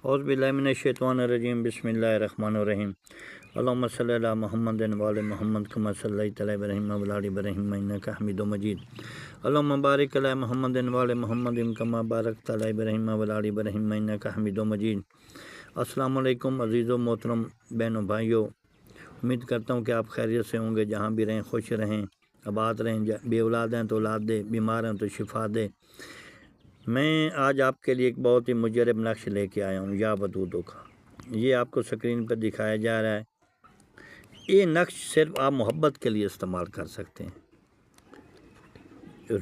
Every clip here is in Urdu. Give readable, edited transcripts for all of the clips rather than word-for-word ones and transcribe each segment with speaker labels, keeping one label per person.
Speaker 1: اعوذ باللہ من الشیطان الرجیم بسم اللہ الرحمن الرحیم اللہم صلی علی محمد وعلی محمد کما صلیت علی ابراہیم وعلی آل ابراہیم انک حمید مجید اللہم بارک علی محمد وعلی محمد کما بارکت علی ابراہیم وعلی آل ابراہیم انک حمید مجید۔ السلام علیکم عزیز و محترم بہنوں بھائیوں، امید کرتا ہوں کہ آپ خیریت سے ہوں گے، جہاں بھی رہیں خوش رہیں، آباد رہیں، بے اولاد ہیں تو اولاد دے، بیمار ہیں تو شفا دے۔ میں آج آپ کے لیے ایک بہت ہی مجرب نقش لے کے آیا ہوں، یا ودودوں کا۔ یہ آپ کو سکرین پر دکھایا جا رہا ہے۔ یہ نقش صرف آپ محبت کے لیے استعمال کر سکتے ہیں،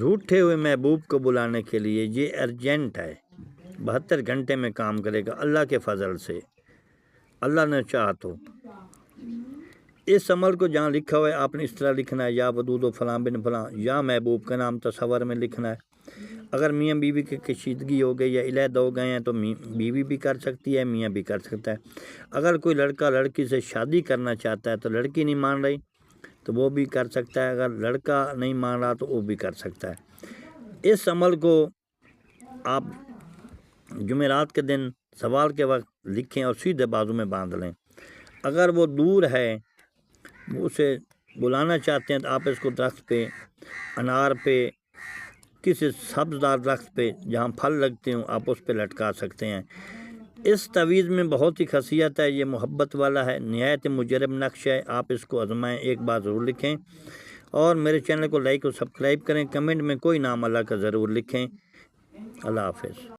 Speaker 1: روٹھے ہوئے محبوب کو بلانے کے لیے۔ یہ ارجنٹ ہے، 72 گھنٹے میں کام کرے گا اللہ کے فضل سے، اللہ نے چاہا تو۔ اس عمل کو جہاں لکھا ہوا ہے آپ نے اس طرح لکھنا ہے، یا ودود فلاں بن فلاں، یا محبوب کا نام تصور میں لکھنا ہے۔ اگر میاں بیوی کی کشیدگی ہو گئی یا علیحدہ ہو گئے ہیں تو بیوی بھی کر سکتی ہے، میاں بھی کر سکتا ہے۔ اگر کوئی لڑکا لڑکی سے شادی کرنا چاہتا ہے تو لڑکی نہیں مان رہی تو وہ بھی کر سکتا ہے، اگر لڑکا نہیں مان رہا تو وہ بھی کر سکتا ہے۔ اس عمل کو آپ جمعرات کے دن سوال کے وقت لکھیں اور سیدھے بازو میں باندھ لیں۔ اگر وہ دور ہے، وہ اسے بلانا چاہتے ہیں تو آپ اس کو درخت پہ، انار پہ، کسی سبزدار درخت پہ جہاں پھل لگتے ہوں آپ اس پہ لٹکا سکتے ہیں۔ اس تعویذ میں بہت ہی خاصیت ہے، یہ محبت والا ہے، نہایت مجرب نقش ہے۔ آپ اس کو آزمائیں، ایک بار ضرور لکھیں اور میرے چینل کو لائک اور سبسکرائب کریں۔ کمنٹ میں کوئی نام اللہ کا ضرور لکھیں۔ اللہ حافظ۔